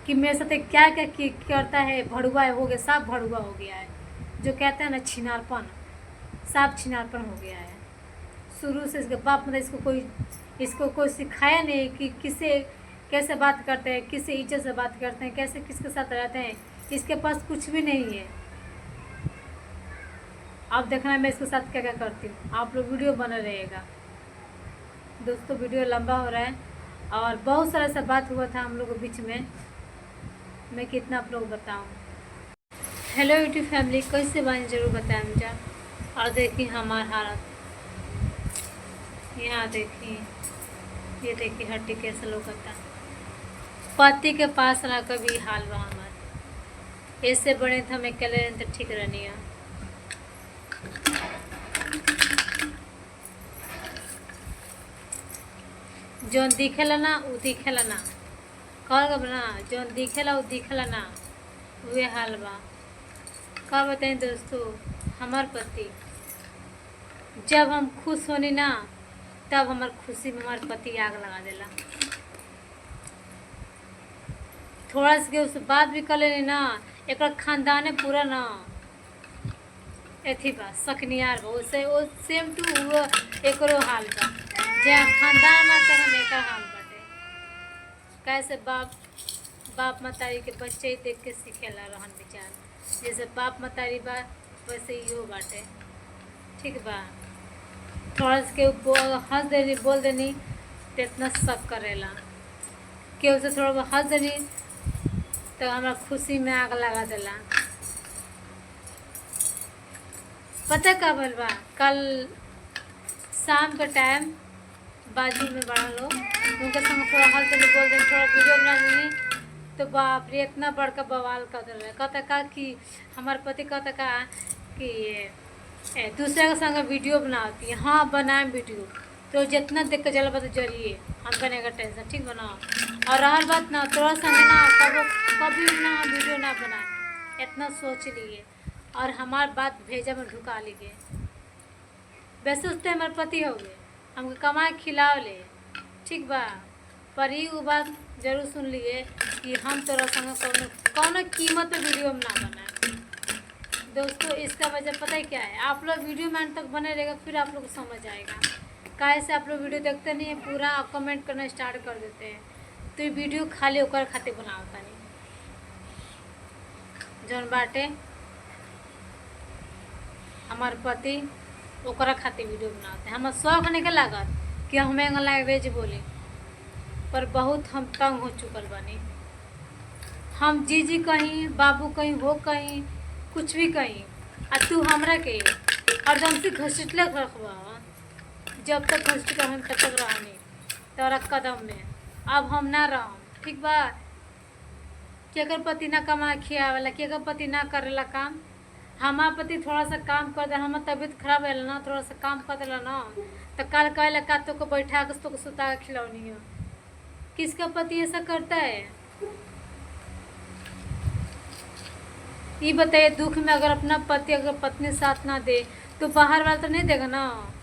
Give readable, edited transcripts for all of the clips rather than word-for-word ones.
कि मेरे साथ क्या क्या करता है। भड़ुआ हो गया, साफ भड़ुआ हो गया है। जो कहते हैं ना छिनारपन, साफ छिनारपन हो गया है। शुरू से इसके बाप मतलब इसको कोई सिखाया नहीं कि किसे कैसे बात करते हैं, किसे इज्जत से बात करते हैं, कैसे किसके साथ रहते हैं। इसके पास कुछ भी नहीं है। आप देखना मैं इसके साथ क्या क्या करती हूँ। आप लोग वीडियो बना रहेगा दोस्तों। वीडियो लंबा हो रहा है और बहुत सारा सा बात हुआ था हम लोग के बीच में। मैं कितना आप लोग बताऊँ। हेलो यूट्यूब फैमिली, कैसे बात जरूर बताएं मुझे। और देखिए हमारा हालत, यहाँ देखिए, ये देखिए हड्डी कैसे लोगता। पति के पास ना कभी हाल बा हमार। इससे बड़े थे मैं कल तो ठीक रहनी है। जौन दिखेला ना वो दिखेला ना, कह ना जौन दिखेला वो दिखेला ना, वे हाल बा। का बताएं दोस्तों, हमार पति जब हम खुश होनी ना, तब हमार खुशी में हमारे पति आग लगा देला। थोड़ा सा उस बात भी कर लेनी ना, एक खानदान पूरा ना एथी बा, सकनियार बा। उससे वो सेम टू वो एकरो हाल बा। जहाँ खानदान में तहाँ एकर हाल बाटे। कैसे बाप मतारी के बच्चे ही देख के सीखेला रहन विचार। जैसे बाप मतारी बा वैसे इहो बाटे। ठीक बा, थोड़ा सा केहू हंस देनी बोल देनी तो इतना शक करेला। केहू से थोड़ा हंस देनी तो हमारा खुशी में आग लगा देला। पता का बोल बा, कल शाम का टाइम बाजू में बड़ा लोग उनके संग थोड़ा हंस देनी बोल देनी, थोड़ा वीडियो बना देनी तो बाप रे इतना बड़का बवाल कर दे रहा है। कहता का कि हमारे पति कहता का कि दूसरे के संग वीडियो बनाती है। हाँ बनाए वीडियो तो जितना देख के चला तो जरिए हम बनेगा टेंशन। ठीक बनाओ और हर बात ना थोड़ा संग ना कभी ना वीडियो ना बनाए, इतना सोच लिए और हमार बात भेजा में ढुका लिए। वैसे उससे हमारे पति हो गए, हमको कमाए खिलाओ ले। ठीक बा, पर ही वो बात जरूर सुन लिए कि हम तोरा संग कौन कीमत पे वीडियो में ना बनाए। दोस्तों इसका वजह पता है क्या है, आप लोग वीडियो में अंत तक बने रहेगा फिर आप लोग को समझ आएगा। कैसे आप लोग वीडियो देखते नहीं है पूरा कमेंट करना स्टार्ट कर देते हैं, तो ये वीडियो खाली होकर खातिर बनावता नहीं जौन बाटे हमार पति ओकरा खातिर वीडियो बनाते हैं। हमार शौक नहीं के लागत कि हमें लैंग्वेज बोले, पर बहुत हम तंग हो चुकल बनी। हम जीजी कहीं बाबू कहीं हो कहीं कुछ भी कहीं आ तू हमरा के हरदम से घसीटले रखबा। जब तक घसीट हम तब तक रहनी तोरा कदम में, अब हम ना रहम। ठीक बा, केकर पति ना कमा खियावेला, केकर पति ना करेला काम। हमार पति थोड़ा सा काम कर दे, हमार तबीयत खराब है ना, थोड़ा सा काम कर देला ना तो कल कहला का तो को बैठा के तो सुता के खिलौनी है। किसका पति ऐसा करता है ये बताइए। दुख में अगर अपना पति अगर पत्नी साथ ना दे तो बाहर वाला तो नहीं देगा ना।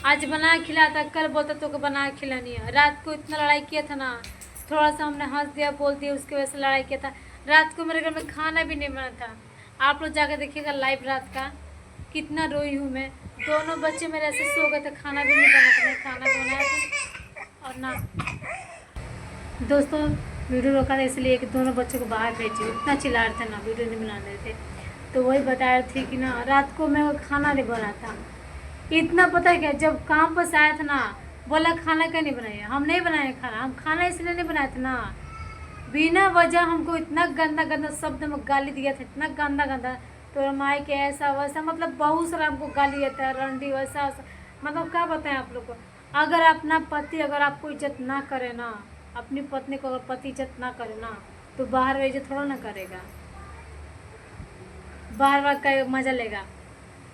आज बना खिलाता, कल बोलता तो को बना खिलानी है। रात को इतना लड़ाई किया था ना, थोड़ा सा हमने हंस दिया बोल दिया उसकी वजह से लड़ाई किया था। रात को मेरे घर में खाना भी नहीं बना था। आप लोग जाकर देखिएगा लाइव रात का कितना रोई हूँ मैं। दोनों बच्चे मेरे ऐसे सो गए थे, खाना भी नहीं बना था। मैं खाना भी बनाया था और ना दोस्तों वीडियो रोका था इसलिए कि दोनों बच्चों को बाहर भेजे, इतना चिल्ला रहे थे ना, वीडियो नहीं बना रहे थे। तो वही बता रहे थे कि ना रात को मैं खाना नहीं बना था। इतना पता है क्या, जब काम पर से आया था ना बोला खाना क्या नहीं बनाया। हम नहीं बनाए खाना, हम खाना इसलिए नहीं बनाए थे ना, बिना वजह हमको इतना गंदा गंदा शब्द में गाली दिया था, इतना गंदा गंदा तो माई के ऐसा वैसा, मतलब बहुत सारा हमको गाली देता है, रंडी वैसा वैसा। मतलब क्या बताएं आप लोग को। अगर अपना पति अगर आपको इज्जत ना करे ना, अपनी पत्नी को अगर पति इज्जत ना करे ना तो बाहर में इज्जत थोड़ा ना करेगा। बाहर बार का मज़ा लेगा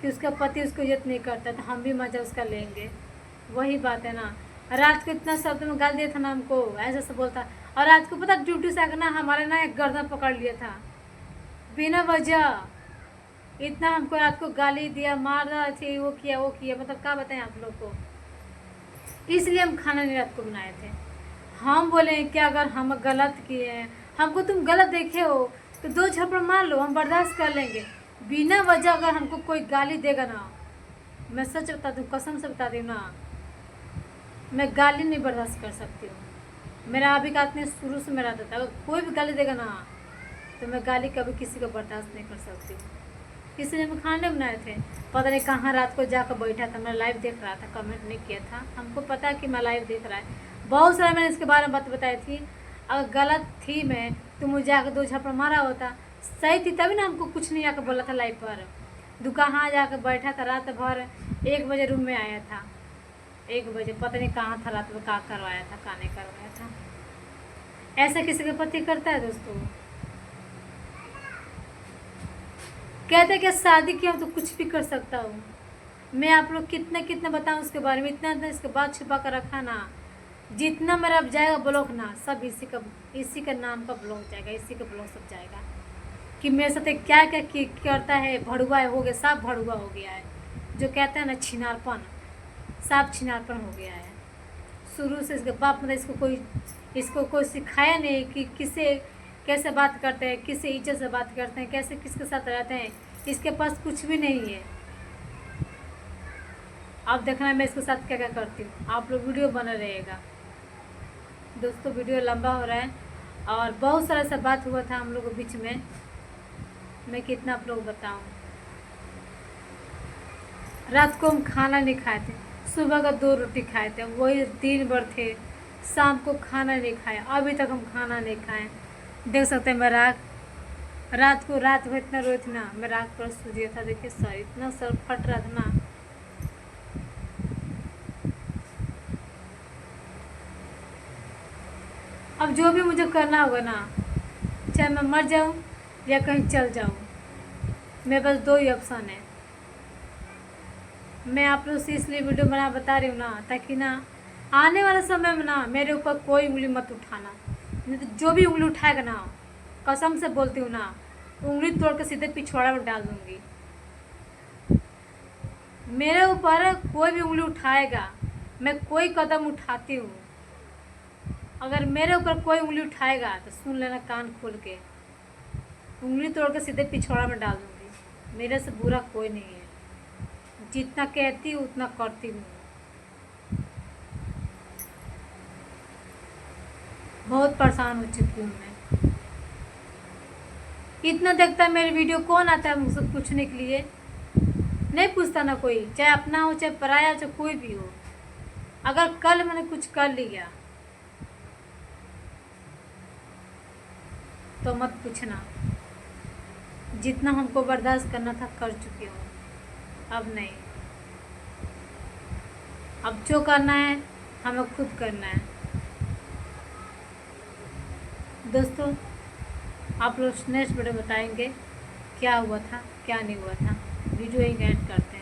कि उसका पति उसको इज्जत नहीं करता तो हम भी मज़ा उसका लेंगे। वही बात है ना। रात को इतना शब्द में गाल दिया था ना हमको, ऐसा से बोलता। और रात को पता ड्यूटी से आकर ना हमारे ना एक गर्दन पकड़ लिया था बिना वजह। इतना हमको रात को गाली दिया, मार रहा थी, वो किया। मतलब क्या बताएं आप लोग को। इसलिए हम खाना नहीं रात को बनाए थे। हम बोले कि अगर हम गलत किए हैं, हमको तुम गलत देखे हो तो 2 झपड़ मार लो, हम बर्दाश्त कर लेंगे। बिना वजह अगर हमको कोई गाली देगा ना, मैं सच बता दूँ, कसम से बता दूँ ना, मैं गाली नहीं बर्दाश्त कर सकती हूँ। मेरा अभी का इतने शुरू से मेरा था, अगर कोई भी गाली देगा ना तो मैं गाली कभी किसी को बर्दाश्त नहीं कर सकती हूँ। किसी ने खाने बनाए थे, पता नहीं कहाँ रात को जाकर बैठा था, मैं लाइव देख रहा था, कमेंट नहीं किया था। हमको पता है कि मैं लाइव देख रहा है, बहुत सारा मैंने इसके बारे में बात बताई थी। अगर गलत थी मैं तो मुझे आकर 2 झपड़ मारा होता, सही थी तभी ना हमको कुछ नहीं आकर बोला था लाइव पर। दुकान जाकर बैठा था रात भर, 1 बजे रूम में आया था, 1 बजे पता नहीं कहाँ था, रात में क्या करवाया था, क्या नहीं करवाया था। ऐसा किसी का पति करता है दोस्तों? कहते कि शादी किया तो कुछ भी कर सकता हूँ। मैं आप लोग कितना कितना बताऊँ उसके बारे में, इतना इतना इसके बाद छुपा कर रखा ना, जितना मेरा अब जाएगा ब्लॉग ना, सब इसी का नाम का ब्लॉग जाएगा, इसी का ब्लॉग सब जाएगा कि मेरे साथ क्या क्या करता है। भड़ुआ हो गया, सब भड़ुआ हो गया है, जो कहते हैं ना छिनारपन, सब छिनारपन हो गया है। शुरू से इसके बाप मतलब इसको कोई सिखाया नहीं कि किसे कैसे बात करते हैं, किससे इज्जत से बात करते हैं, कैसे किसके साथ रहते हैं। इसके पास कुछ भी नहीं है। आप देखना मैं इसके साथ क्या क्या करती हूँ, आप लोग वीडियो बना रहेगा। दोस्तों वीडियो लंबा हो रहा है और बहुत सारा सा बात हुआ था हम लोग के बीच में, मैं कितना आप लोग बताऊँ। रात को हम खाना नहीं खाए थे, सुबह का 2 रोटी खाए थे, वही दिन भर थे। शाम को खाना नहीं खाया, अभी तक हम खाना नहीं खाए। देख सकते हैं मैं रात भर इतना रोई थी ना, मैं रात पर सो दिया था। देखिए सर, इतना सर फट रहा था ना। अब जो भी मुझे करना होगा ना, चाहे मैं मर जाऊं या कहीं चल जाऊं, मेरे पास 2 ही ऑप्शन है। मैं आप लोग से इसलिए वीडियो बना बता रही हूँ ना, ताकि ना आने वाले समय में ना मेरे ऊपर कोई उंगली मत उठाना। नहीं तो जो भी उंगली उठाएगा ना, कसम से बोलती हूँ ना, उंगली तोड़ के सीधे पिछवाड़ा में डाल दूँगी। मेरे ऊपर कोई भी उंगली उठाएगा, मैं कोई कदम उठाती हूँ, अगर मेरे ऊपर कोई उंगली उठाएगा तो सुन लेना कान खोल के, उंगली तोड़ के सीधे पिछवाड़ा में डाल दूँगी। मेरे से बुरा कोई नहीं है, जितना कहती हूँ उतना करती हूँ। बहुत परेशान हो चुकी हूँ मैं। इतना देखता है मेरी वीडियो, कौन आता है मुझसे पूछने के लिए? नहीं पूछता ना कोई, चाहे अपना हो चाहे पराया, चाहे कोई भी हो। अगर कल मैंने कुछ कर लिया तो मत पूछना। जितना हमको बर्दाश्त करना था कर चुकी हूँ, अब नहीं। अब जो करना है हमें खुद करना है। दोस्तों आप लोग नेक्स्ट वीडियो बताएंगे क्या हुआ था क्या नहीं हुआ था। वीडियो ही एंड करते हैं।